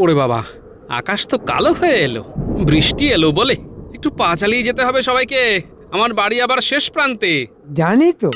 ওরে বাবা, আকাশ তো কালো হয়ে এলো। বৃষ্টি এলো বলে একটু পা চালিয়ে যেতে হবে সবাইকে। আমার বাড়ি আবার শেষ প্রান্তে। জানি তো।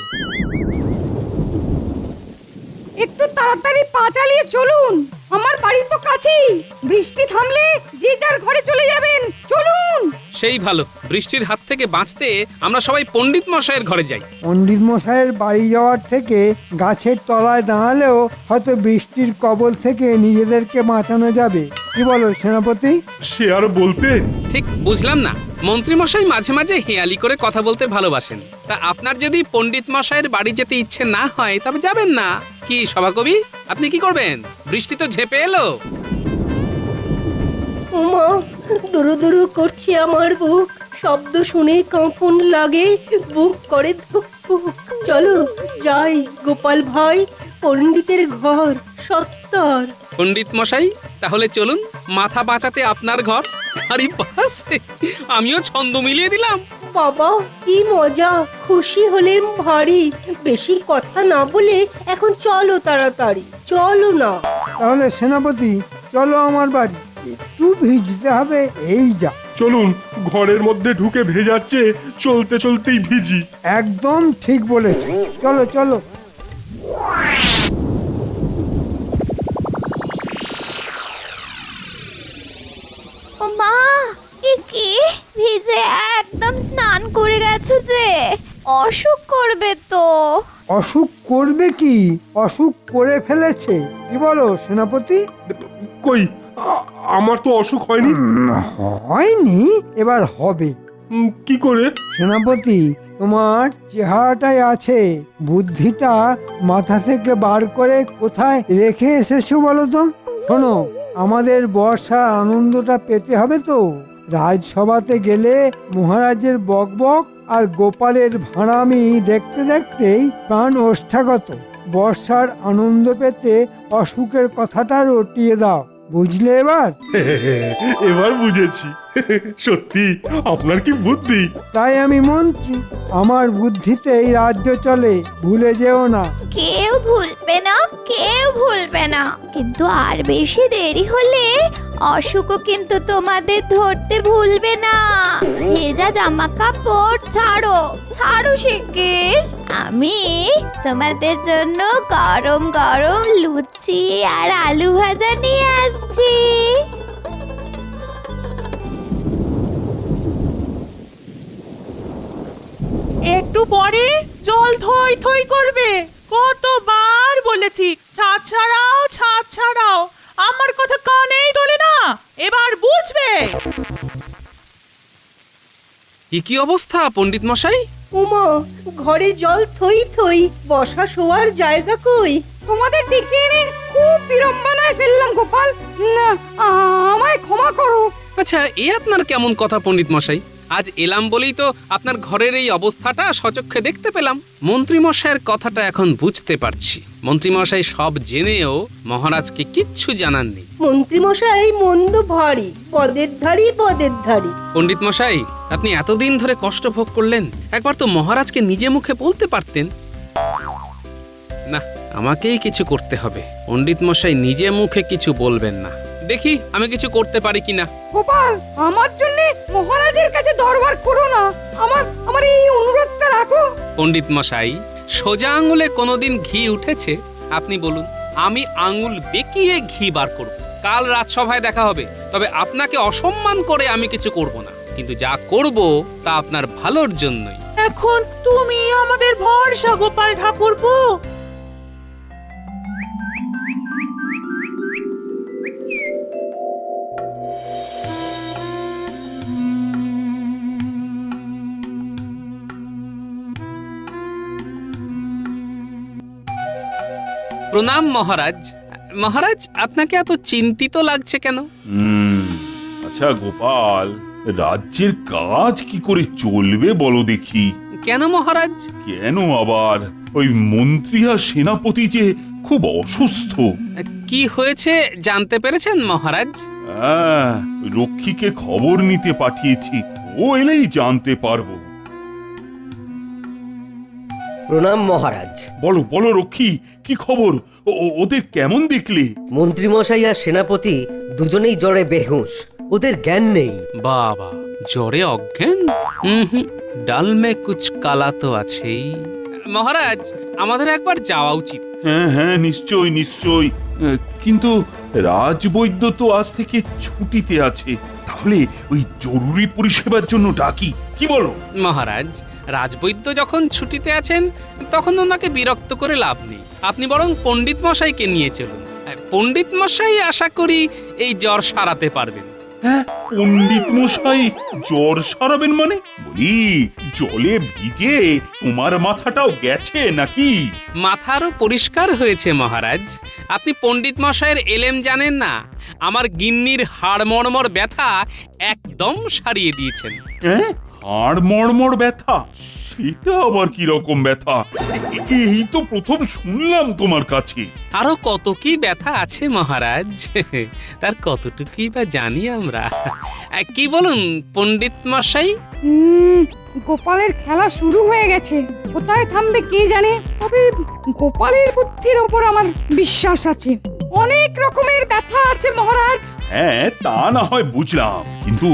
একটু তাড়াতাড়ি পা চালিয়ে চলুন, আমার বাড়ি তো কাছেই। বৃষ্টি থামলে যে যার ঘরে চলে যাবেন, চলুন। সেই ভালো, বৃষ্টির হাত থেকে বাঁচতে আমরা সবাই পণ্ডিত মশাইয়ের ঘরে যাই। পণ্ডিত মশাইয়ের বাড়ি যাওয়ার থেকে গাছের তলায় দাঁড়ালেও হয়তো বৃষ্টির কবল থেকে নিজেদেরকে বাঁচানো যাবে। কি বলো সেনাপতি? সে আর বলতে। ঠিক বুঝলাম না, মন্ত্রী মশাই মাঝে মাঝে হেয়ালি করে কথা বলতে ভালোবাসেন। তা আপনার যদি পণ্ডিত মশাইয়ের বাড়ি যেতে ইচ্ছে না হয় তবে যাবেন না। কি সভাকবি, আপনি কি করবেন? বৃষ্টি তো ঝেঁপে এলো। ওমা, দুরু দুরু করছে আমার বুক, শব্দ শুনে কাঁপন লাগে, বুক করে ধুক ধুক। চলো যাই গোপাল ভাই, পণ্ডিতের ঘর সত্তর। পণ্ডিত মশাই, তাহলে চলুন, মাথা বাঁচাতে আপনার ঘর। আরে বাস, আমিও ছন্দ মিলিয়ে দিলাম। বাবা কি মজা, খুশি হলেম ভারী। বেশি কথা না বলে এখন চলো তাড়াতাড়ি, চলো না। তাহলে সেনাপতি চলো আমার বাড়ি, একটু ভিজতে হবে এই যা। চলুন, ঘরের মধ্যে ঢুকে ভেজার চেয়ে চলতে চলতেই ভিজি। একদম ঠিক বলেছ, চলো চলো। ও মা, এ কি ভিজে একদম স্নান করে গেছো যে? অসুখ করবে তো। অসুখ করবে কি? অসুখ করে ফেলেছে। কি বলো সেনাপতি? কই, আমার তো অসুখ হয়নি। হয়নি, এবার হবে। কি করে? সেনাপতি, তোমার চেহারাটাই আছে, বুদ্ধিটা মাথা থেকে বার করে কোথায় রেখে এসেছো বলো তো? শোনো, আমাদের বর্ষার আনন্দটা পেতে হবে তো। রাজসভাতে গেলে মহারাজের বকবক আর গোপালের ভাঁড়ামি দেখতে দেখতেই প্রাণ ওষ্ঠাগত। বর্ষার আনন্দ পেতে অসুখের কথাটা রটিয়ে দাও, বুঝলে এবার? এবার বুঝেছি। সত্যি আপনার কি বুদ্ধি! তাই আমি মন্ত্রী, আমার বুদ্ধিতেই রাজ্য চলে, ভুলে যেও না। কেউ ভুলবে না, কেউ ভুলবে না। কিন্তু আর বেশি দেরি হলে অসুখও কিন্তু তোমাদের ধরতে ভুলবে না। ভেজা জামা কাপড় ছাড়ো, ছাড়ো শিগগির। আমি তোমাদের জন্য গরম গরম লুচি আর আলু ভাজা নিয়ে আসছি। একটু পরে জল থই থই করবে। কতবার বলেছি ছাদ ছাড়াও, ছাদ ছাড়াও, আমার কথা কানেই তোলে না। এবার বুঝবে। কি অবস্থা পণ্ডিত মশাই? উমা, ঘরে জল থই থই, বসা শোয়ার জায়গা কই? তোমাদের ডেকে এনে খুব বিড়ম্বনায় ফেললাম গোপাল। না, আমায় ক্ষমা করো। আচ্ছা, এ আপনার কেমন কথা পণ্ডিত মশাই? আজ এলাম বলেই তো আপনার ঘরের এই অবস্থাটা সচক্ষে দেখতে পেলাম। মন্ত্রী মশাইয়ের কথাটা এখন বুঝতে পারছি। মন্ত্রী মশাই সব জেনেও মহারাজকে কিচ্ছু জানাননি। মন্ত্রী মশাই মন্দ ভারী, পদের ধারি পদের ধারি। পণ্ডিত মশাই, আপনি এতদিন ধরে কষ্ট ভোগ করলেন, একবার তো মহারাজকে নিজে মুখে বলতে পারতেন। না, আমাকেই কিছু করতে হবে। পণ্ডিত মশাই নিজে মুখে কিছু বলবেন না। দেখি আমি কিছু করতে পারি কিনা। গোপাল, আমার জন্য মহারাজের কাছে দরবার করো না। আমার এই অনুরোধটা রাখো। পণ্ডিত মশাই, সোজা আঙুলে কোনোদিন ঘি উঠেছে? আপনি বলুন, আমি আঙুল বেঁকিয়ে ঘি বার করব। কাল রাজসভায় দেখা হবে। তবে আপনাকে অসম্মান করে আমি কিছু করব না, কিন্তু যা করব তা আপনার ভালোর জন্যই। এখন তুমি আমাদের ভরসা গোপাল ঠাকুরপো। প্রণাম মহারাজ। মহারাজ, আপনাকে এত চিন্তিত লাগছে কেন? আচ্ছা গোপাল, রাজ্যের কাজ কি করে চলবে বলো দেখি। কেন মহারাজ? কেন আবার, ওই মন্ত্রী আর সেনাপতি যে খুব অসুস্থ। কি হয়েছে জানতে পেরেছেন মহারাজ? রক্ষীকে খবর নিতে পাঠিয়েছি, ও এলেই জানতে পারবো। প্রণাম মহারাজ। বলো বলো রক্ষী, কি খবর? ওদের কেমন দেখলে? মন্ত্রীমশাই আর সেনাপতি দুজনেই জ্বরে বেহুঁশ, ওদের জ্ঞান নেই। বাবা, জ্বরে অজ্ঞান? হুম, ডাল মে কুচ কালা তো আছেই। মহারাজ, আমাদের একবার যাওয়া উচিত। হ্যাঁ হ্যাঁ, নিশ্চয় নিশ্চয়। কিন্তু রাজবৈদ্য তো আজ থেকে ছুটিতে আছে, তাহলে ওই জরুরি পরিষেবার জন্য ডাকি, কি বলো? মহারাজ, রাজবৈদ্য যখন ছুটিতে আছেন তখন ওনাকে বিরক্ত করে লাভ নেই। আপনি বরং পণ্ডিত মশাইকে নিয়ে চলুন। পণ্ডিত মশাই আশা করি এই জ্বর সারাতে পারবেন। হ্যাঁ, পণ্ডিত মশাই জ্বর সারাবেন মানে? বলি, জলে ভিজে তোমার মাথাটাও গেছে নাকি? মাথারও পরিষ্কার হয়েছে মহারাজ। আপনি পণ্ডিত মশাইয়ের এলেম জানেন না। আমার গিন্নির হাড় মর্মর ব্যথা একদম সারিয়ে দিয়েছেন। হ্যাঁ, হাড় মড়মড় ব্যথা? সেটা আবার কি রকম ব্যথা? এই তো প্রথম শুনলাম তোমার কাছে। আরো কত কি ব্যথা আছে মহারাজ, তার কতটুকুই বা জানি আমরা। কি বলুন পণ্ডিত মশাই? গোপালের খেলা শুরু হয়ে গেছে, কোথায় থামবে কে জানে। তবে গোপালের বুদ্ধির ওপর আমার বিশ্বাস আছে। অনেক রকমের ব্যথা আছে মহারাজ। হ্যাঁ, তা না হয় বুঝলাম, কিন্তু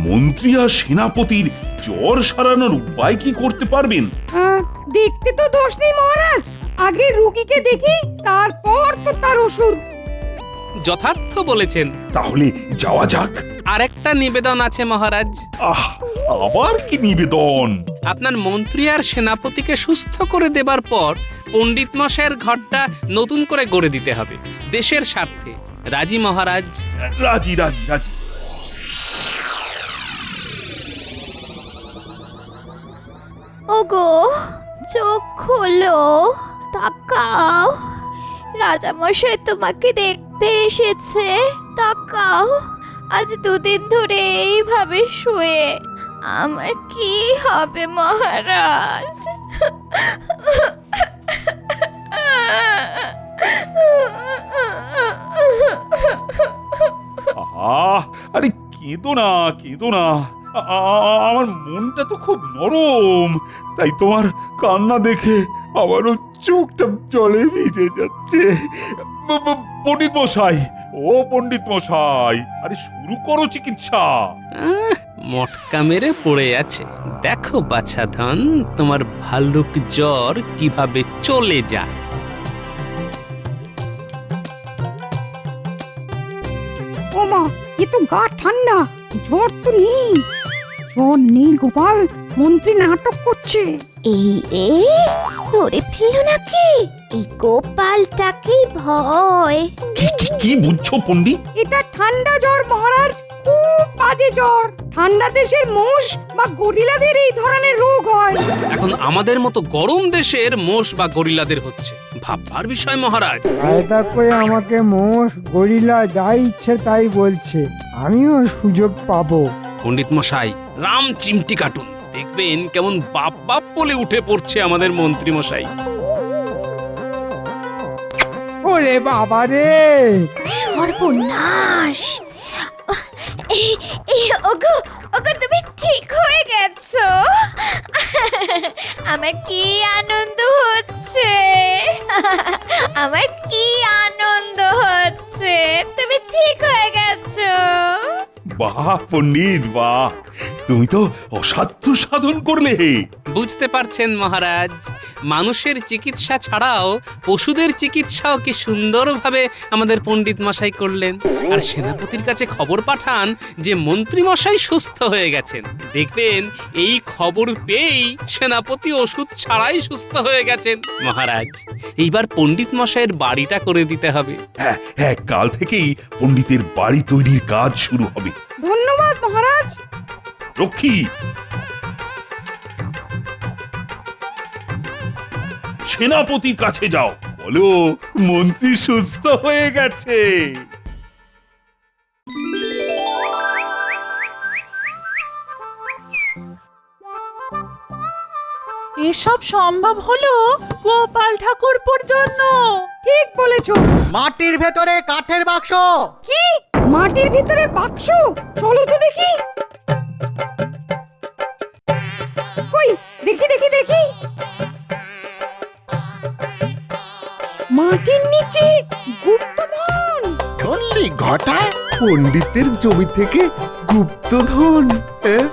মন্ত্রী আর সেনাপতির জ্বর সারানোর উপায় কি করতে পারবেন? দেখতে তো দোষ নেই মহারাজ, আগে রুগীকে দেখি, তারপর তো তার ওষুধ। যথার্থ বলেছেন। তাহলে যাওয়া যাক। আরেকটা নিবেদন আছে মহারাজ। আহ, আবার কি নিবেদন? আপনার মন্ত্রী আর সেনাপতিকে সুস্থ করে দেবার পর পণ্ডিত মশাইয়ের ঘরটা নতুন করে গড়ে দিতে হবে, দেশের স্বার্থে। রাজি মহারাজ? রাজি রাজি রাজি। ওগো, চোখ খোলো, তাকাও, রাজামশাই তোমাকে দেখতে এসেছে, তাকাও। আজ দুদিন ধরে এইভাবে শুয়ে আমার কি হবে মহারাজ? আহ, আরে কেঁদো না কেঁদো না, আমার মনটা তো খুব নরম, তাই তোমার কান্না দেখে আমারও চোখটা জলে ভিজে যাচ্ছে। পণ্ডিত মশাই, ও পণ্ডিত মশাই, আরে শুরু করো চিকিৎসা। মটকা মেরে পড়ে আছে। দেখো বাছাধন, তোমার ভাল্লুক জ্বর কিভাবে চলে যায়। ও মা, এ তো গা ঠান্ডা, জ্বর তো নেই। জ্বর নেই গোপাল, মন্ত্রী নাটক করছে। এই রে, ধরে ফেললো নাকি? এই গোপালটাকেই ভয়। কি বুঝছো পণ্ডিত? এটা ঠান্ডা জ্বর মহারাজ, খুব বাজে জ্বর। ঠান্ডা দেশের মোষ বা গরিলাদের এই ধরনের রোগ হয়। এখন আমাদের মতো গরম দেশের মোষ বা গরিলাদের হচ্ছে, ভাববার বিষয় মহারাজ। আয়তা করে আমাকে মোষ গরিলা যা ইচ্ছে তাই বলছে, আমিও সুযোগ পাবো। পণ্ডিত মশাই, রাম চিমটি কাটুন, দেখবেন কেমন বাপ বাপ বলে উঠে পড়ছে আমাদের মন্ত্রী মশাই। ওরে বাবা রে! সর্বনাশ! ওগো, ওগো, তুমি ঠিক হয়ে গেছো? আমার কি আনন্দ হচ্ছে, আমার কি আনন্দ হচ্ছে, তুমি ঠিক হয়ে গেছো। বাহ পণ্ডিত বাহ, তুমি তো অসাধ্য সাধন করলে। বুঝতে পারছেন মহারাজ, মানুষের চিকিৎসা ছাড়াও পশুদের চিকিৎসাও কি সুন্দরভাবে আমাদের পণ্ডিত মশাই করলেন। আর সেনাপতির কাছে খবর পাঠান যে মন্ত্রী মশাই সুস্থ হয়ে গেছেন। দেখবেন এই খবর পেয়েই সেনাপতি ওষুধ ছাড়াই সুস্থ হয়ে গেছেন। মহারাজ, এইবার পণ্ডিত মশাইয়ের বাড়িটা করে দিতে হবে। হ্যাঁ হ্যাঁ, কাল থেকেই পণ্ডিতের বাড়ি তৈরির কাজ শুরু হবে। ধন্যবাদ মহারাজ। রক্ষী, সেনাপতির কাছে যাও, বলো মন্ত্রী সুস্থ হয়ে গেছে। এসব সম্ভব হলো গোপাল ঠাকুরপুর জন্য। ঠিক বলেছো। মাটির ভেতরে কাঠের বাক্স। কি? মাটির ভিতরে বাক্স? চলো তো দেখি। কই, দেখি দেখি দেখি। মাটির নিচে গুপ্তধন। শুনলি ঘটা, পণ্ডিতের জমি থেকে গুপ্তধন। হ্যাঁ?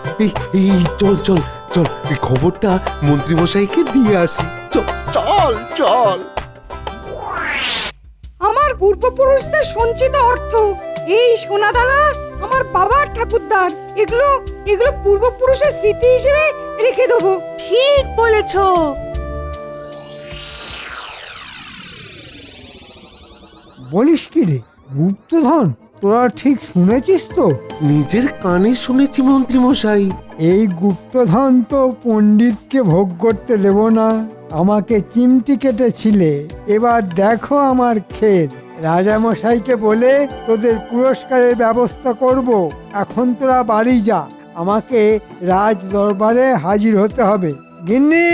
এই চল চল চল, এই খবরটা মন্ত্রীমশাইকে দিয়ে আসি। চল চল চল। আমার পূর্বপুরুষদের সঞ্চিত অর্থ, এই সোনাদানা আমার বাবার ঠাকুরদার, এগুলো এগুলো পূর্বপুরুষের স্মৃতি হিসেবে রেখে দেবো। ঠিক বলেছো। বলিস কি রে, গুপ্তধন? তোরা ঠিক শুনেছিস তো? নিজের কানে শুনেছি মন্ত্রীমশাই। এই গুপ্তধন তো পণ্ডিতকে ভোগ করতে দেব না, আমাকে চিমটি কেটেছিলে। এবার দেখো আমার ক্ষেত। রাজামশাইকে বলে তোদের পুরস্কারের ব্যবস্থা করব। এখন তোরা বাড়ি যা, আমাকে রাজ দরবারে হাজির হতে হবে। গিন্নি,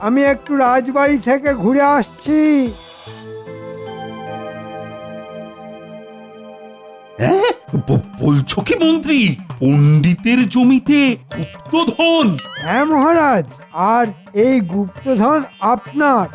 আমি একটু রাজবাড়ি থেকে ঘুরে আসছি। হ্যাঁ? বলছো কি মন্ত্রী, পণ্ডিতের জমিতে গুপ্তধন? হ্যাঁ মহারাজ, আর এই গুপ্তধন আপনার।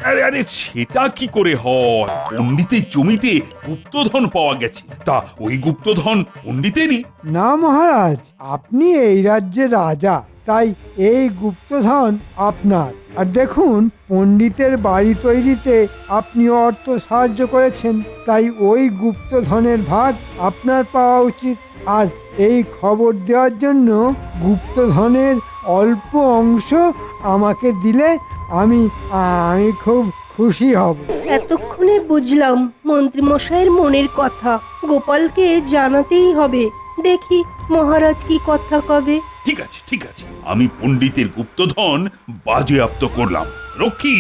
আরে আরে, সেটা কি করে হয়? পণ্ডিতের জমিতে গুপ্তধন পাওয়া গেছে, তা ওই গুপ্তধন পণ্ডিতেরই? না মহারাজ, আপনি এই রাজ্যের রাজা, তাই এই গুপ্তধন আপনার। আর দেখুন, পণ্ডিতের বাড়ি তৈরিতে আপনি অর্থ সাহায্য করেছেন, তাই ওই গুপ্তধনের ভাগ আপনার পাওয়া উচিত। আর এই খবর দেওয়ার জন্য গুপ্তধনের অল্প অংশ আমাকে দিলে আমি আমি খুব খুশি হব। এতক্ষণে বুঝলাম মন্ত্রীমশাইয়ের মনের কথা। গোপালকে জানাতেই হবে। দেখি মহারাজ কি কথা কবে। ঠিক আছে ঠিক আছে, আমি পণ্ডিতের গুপ্তধন বাজেয়াপ্ত করলাম। রক্ষী,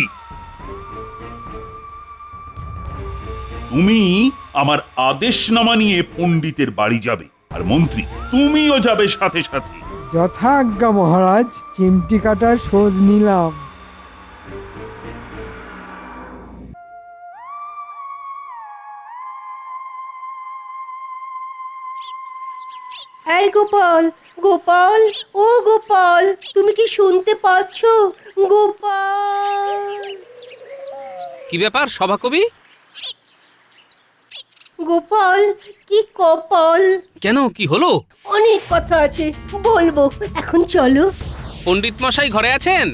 তুমি আমার আদেশনামা নিয়ে পণ্ডিতের বাড়ি যাবে, আর মন্ত্রী তুমিও যাবে সাথে সাথে। যথাজ্ঞা মহারাজ, চিমটি কাটার শোধ নিলাম। এই গোপাল, গোপাল, ও গোপাল, তুমি কি শুনতে পাচ্ছ? গোপাল, কি ব্যাপার সভাকবি? গোপাল, কি কপাল। কেন, কি হলো? অনেক কথা আছে, বলবো, এখন চলো। পণ্ডিত মশাই ঘরে আছেন?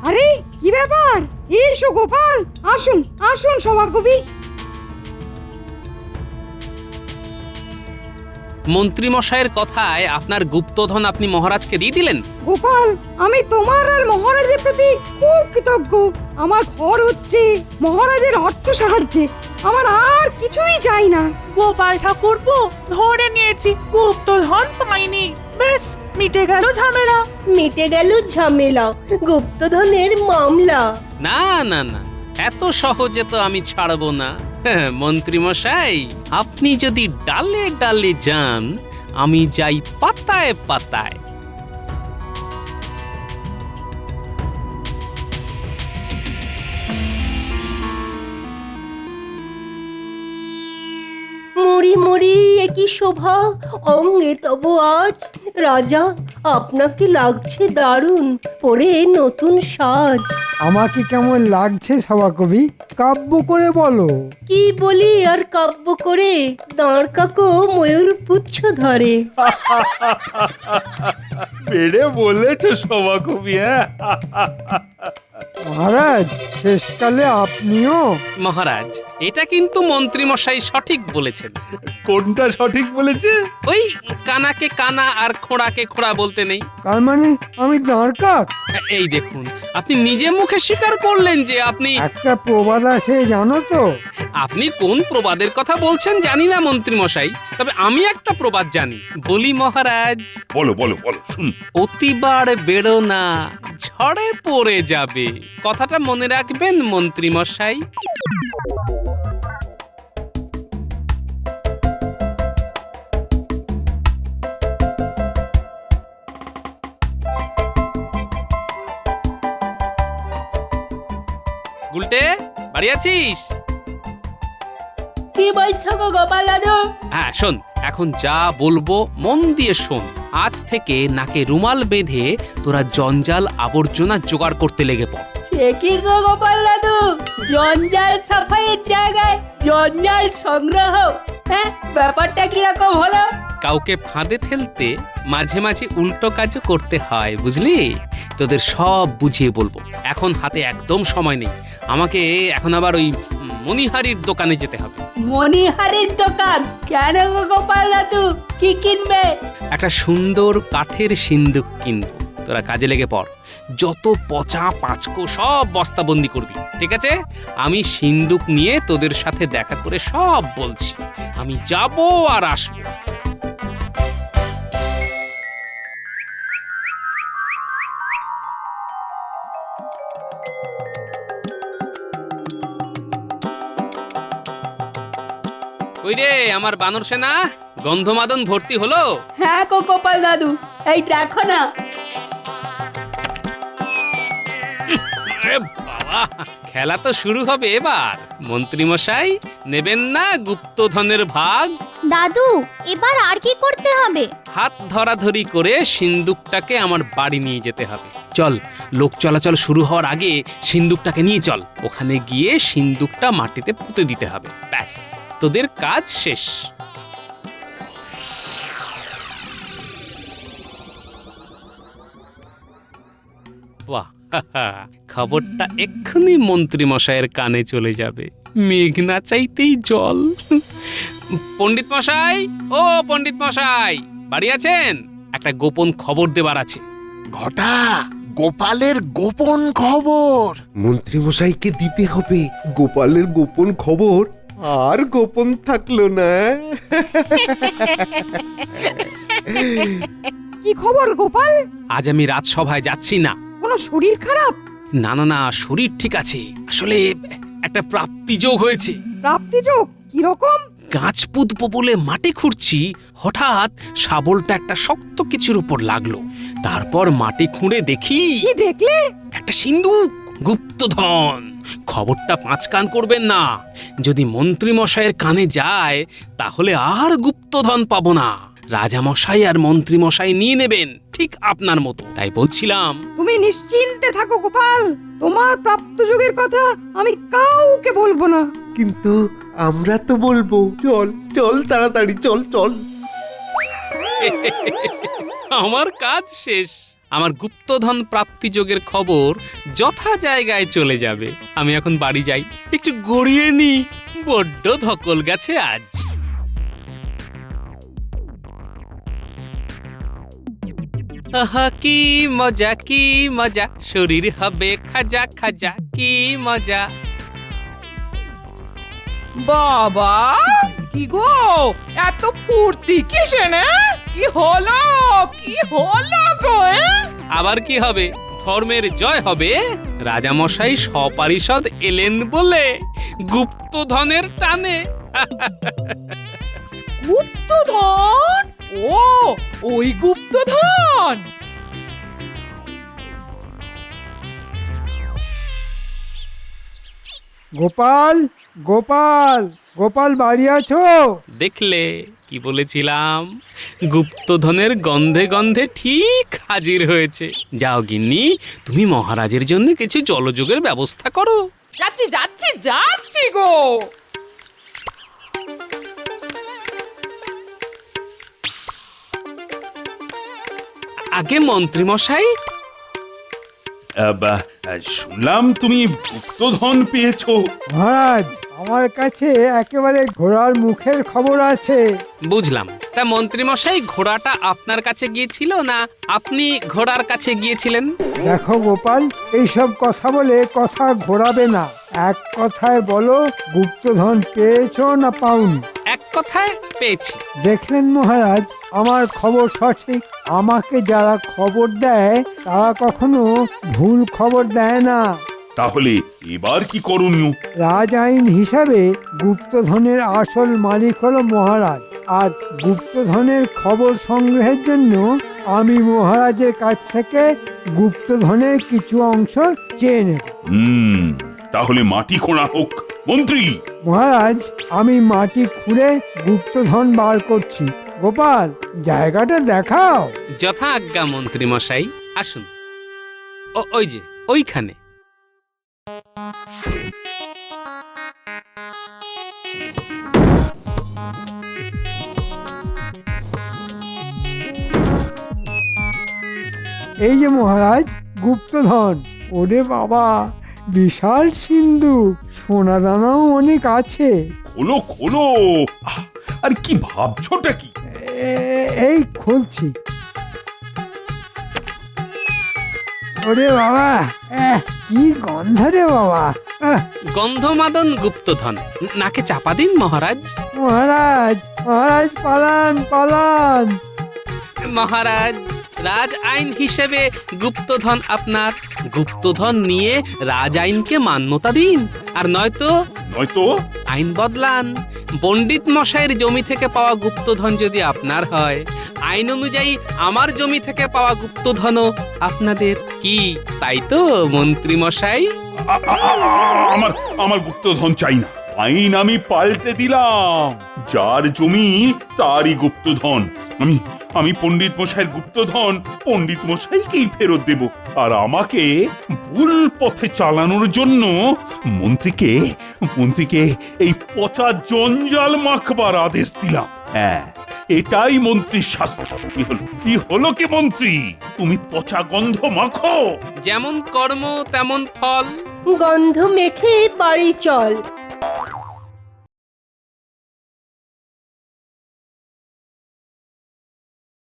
আরে কি ব্যাপার? এসো গোপাল, আসুন আসুন সভাকবি। মন্ত্রী মশাইয়ের কথায় আপনার গুপ্তধন আপনি মহারাজকে দিয়ে দিলেন? গোপাল, আমি তোমার আর মহারাজের প্রতি খুব কৃতজ্ঞ। আমার ঘর হচ্ছে মহারাজের অর্থ সাহায্যে, আমার আর কিছুই চাই না। গোপাল ঠাকুরপো, ধরে নিয়েছি, গুপ্তধন পাইনি, বেশ মিটে গেল ঝামেলা। মিটে গেল ঝামেলা, গুপ্তধনের মামলা। না না না, এত সহজে তো আমি ছাড়বো না। মন্ত্রী মশাই, আপনি যদি ডালে ডালে যান, আমি যাই পাতায় পাতায়। মরি মরি একই শোভা অঙ্গে তব আজ। রাজা, আপনাকে লাগছে দারুণ, পরে নতুন সাজ। আমাকে কেমন লাগছে সভাকবি? কাব্য করে বলো। কি বলি আর কাব্য করে? দাঁড় কাকো ময়ূর পুচ্ছ ধরে। বেড়ে বলেছো সভাকবি। হ্যাঁ, মহারাজ, শেষকালে আপনিও। মহারাজ, এটা কিন্তু মন্ত্রী মশাই সঠিক বলেছেন। কোনটা সঠিক বলেছে? ওই কানাকে কানা আর খোঁড়াকে খোঁড়া বলতে নেই। তার মানে আমি দাঁড় কাক? এই দেখুন, আপনি নিজে মুখে স্বীকার করলেন যে আপনি। একটা প্রবাদ আছে জানো তো? আপনি কোন প্রবাদের কথা বলছেন জানি না মন্ত্রী মশাই, তবে আমি একটা প্রবাদ জানি। বলি মহারাজ, বলো বলো বলো, শুনি। অতিবার বেরো না, ঝড়ে পড়ে যাবে। কথাটা মনে রাখবেন মন্ত্রী মশাই। গুলটে, বাড়ি আছিস? কি বলছো গো গোপাল দাদু? হ্যাঁ শোন, এখন যা বলবো মন দিয়ে শোন। আজ থেকে নাকে রুমাল বেঁধে তোরা জঞ্জাল আবর্জনা জোগাড় করতে লেগে পড়। সে কি গো গোপাল দাদু, জঞ্জাল সাফাইয়ের জায়গায় জঞ্জাল সংগ্রহ, হ্যাঁ ব্যাপারটা কিরকম হলো? কাউকে ফাঁদে ফেলতে মাঝে মাঝে উল্টো কাজও করতে হয়, বুঝলি? তোদের সব বুঝিয়ে বলবো। এখন হাতে একদম সময় নেই, আমাকে এখন আবার ওই মণিহারির দোকানে যেতে হবে। মণিহারির দোকান? কেন গো গোপাল দাদু, কি কিনবে? একটা সুন্দর কাঠের সিন্দুক কিনবো, তোরা কাজে লেগে পড়। যত পচা পাঁচকো সব বস্তাবন্দি করবি, ঠিক আছে? আমি সিন্দুক নিয়ে তোদের সাথে দেখা করে সব বলছি। আমি যাব আর আসবো। কই রে আমার বানর সেনা, গন্ধমাদন ভর্তি হলো? হ্যাঁ গো গোপাল দাদু, এই দেখো না। আরে বাবা, খেলা তো শুরু হবে এবার। মন্ত্রী মশাই, নেবেন না গুপ্তধনের ভাগ? দাদু, এবার আর কি করতে হবে? হাত ধরাধরি করে সিন্দুকটাকে আমার বাড়ি নিয়ে যেতে হবে। চল, লোক চলাচল শুরু হওয়ার আগে সিন্দুকটাকে নিয়ে চল। ওখানে গিয়ে সিন্দুকটা মাটিতে পুঁতে দিতে হবে, ব্যাস তোদের কাজ শেষ। বাহ, খবরটা এক্ষুনি মন্ত্রী মশাইয়ের কানে চলে যাবে। মেঘ না চাইতেই জল। পণ্ডিত মশাই, ও পণ্ডিত মশাই, বাড়ি আছেন? একটা গোপন খবর দেবার আছে। ঘটা, গোপালের গোপন খবর মন্ত্রী মশাইকে দিতে হবে। গোপালের গোপন খবর আর গোপন থাকলো না। কি খবর গোপাল? আজ আমি রাজসভায় যাচ্ছি না। কোনো শরীর খারাপ? না না না, শরীর ঠিক আছে। আসলে একটা প্রাপ্তি যোগ হয়েছে। প্রাপ্তি যোগ? কিরকম? গাছ পুঁতবো বলে মাটি খুঁড়ছি, হঠাৎ শাবলটা একটা শক্ত কিছুর উপর লাগলো। তারপর মাটি খুঁড়ে দেখি, কি দেখলে? একটা সিন্দুক, গুপ্তধন। খবরটা পাঁচ কান করবেন না। যদি মন্ত্রী মশাইয়ের কানে যায় তাহলে আর গুপ্তধন পাবো না। রাজামশাই আর মন্ত্রী মশাই নিয়ে নেবেন, ঠিক আপনার মতো। তাই বলছিলাম। তুমি নিশ্চিন্তে থাকো গোপাল, তোমার প্রাপ্ত যোগের কথা আমি কাউকে বলবো না। কিন্তু আমরা তো বলবো। চল চল তাড়াতাড়ি চল চল। আমার কাজ শেষ। আমার গুপ্তধন প্রাপ্তি যোগের খবর যথা জায়গায় চলে যাবে। আমি এখন বাড়ি যাই, একটু গড়িয়ে নি, বড্ড ধকল গেছে আজ। আহা কি মজা, কি মজা, শরীর হবে খাজা খাজা, কি মজা। বাবা, কি গো এত ফুর্তি কিসে না? কি হলো, কি হলো গো? আবার কি হবে? ধর্মের জয় হবে। রাজামশাই সপারিষদ এলেন বলে, গুপ্তধনের টানে। গুপ্তধন? ও, ওই গুপ্তধন? গোপাল, গোপাল, গোপাল বাড়ি আছো? দেখলে কি বলেছিলাম? গুপ্তধনের গন্ধে গন্ধে ঠিক হাজির হয়েছে। যাও গিন্নি, তুমি মহারাজের জন্য কিছু জলযোগের ব্যবস্থা করো। যাচ্ছি যাচ্ছি যাচ্ছি গো। আগে মন্ত্রী মশাই, শুনলাম তুমি গুপ্তধন পেয়েছো। মহারাজ, আমার কাছে একেবারে ঘোড়ার মুখের খবর আছে। বুঝলাম। তা মন্ত্রী মশাই, ঘোড়াটা আপনার কাছে গিয়েছিল না আপনি ঘোড়ার কাছে গিয়েছিলেন? দেখো গোপাল, এইসব কথা বলে কথা ঘোরাবে না। এক কথায় বলো, গুপ্তধন পেয়েছো না পাওনি? এক কথায় পেয়েছি। দেখলেন মহারাজ, আমার খবর সঠিক। আমাকে যারা খবর দেয় তারা কখনো ভুল খবর দেয় না। তাহলে এবার কি করণীয়? রাজ আইন হিসাবে গুপ্তধনের আসল মালিক হলো মহারাজ, আর গুপ্তধনের খবর সংগ্রহের জন্য আমি মহারাজের কাছ থেকে গুপ্তধনের কিছু অংশ চেয়ে নেব। তাহলে মাটি খোঁড়া হোক মন্ত্রী। মহারাজ, আমি মাটি খুঁড়ে গুপ্তধন বার করছি। গোপাল, জায়গাটা দেখাও। যথা আজ্ঞা মন্ত্রী মশাই, আসুন। ওই যে ওইখানে। এই যে মহারাজ গুপ্তধন। ওরে বাবা, বিশাল সিন্ধু, সোনা দানাও অনেক আছে। খোলো খোলো। আর কি ভাবছোটা কি? এই খুলছি। ওরে বাবা, কি গন্ধ রে বাবা। গন্ধমাদন গুপ্তধন। নাকে চাপা দিন মহারাজ। মহারাজ, মহারাজ পালান পালান। মহারাজ, রাজ আইন হিসেবে গুপ্তধন আপনার। গুপ্তধন নিয়ে রাজ আইনকে মান্যতা দিন, আর নয়তো নয়তো আইন বদলান। পণ্ডিত মশাইয়ের জমি থেকে পাওয়া গুপ্তধন যদি আপনার হয়, আইন অনুযায়ী আমার জমি থেকে পাওয়া গুপ্তধনও আপনাদের। কি তাই তো মন্ত্রী মশাই? আমার আমার গুপ্তধন চাই না। আইন আমি পাল্টে দিলাম। যার জমি তারই গুপ্তধন। আমি পণ্ডিত মশাইয়ের গুপ্তধন পণ্ডিত মশাইকেই ফেরত দেব। আর আমাকে ভুল পথে চালানোর জন্য মন্ত্রীকে এই পচা জঞ্জাল মাখবার আদেশ দিলাম। হ্যাঁ, এটাই মন্ত্রীর শাস্তি। কি হলো কি মন্ত্রী, তুমি পচা গন্ধ মাখো। যেমন কর্ম তেমন ফল। গন্ধ মেখে বাড়ি চল।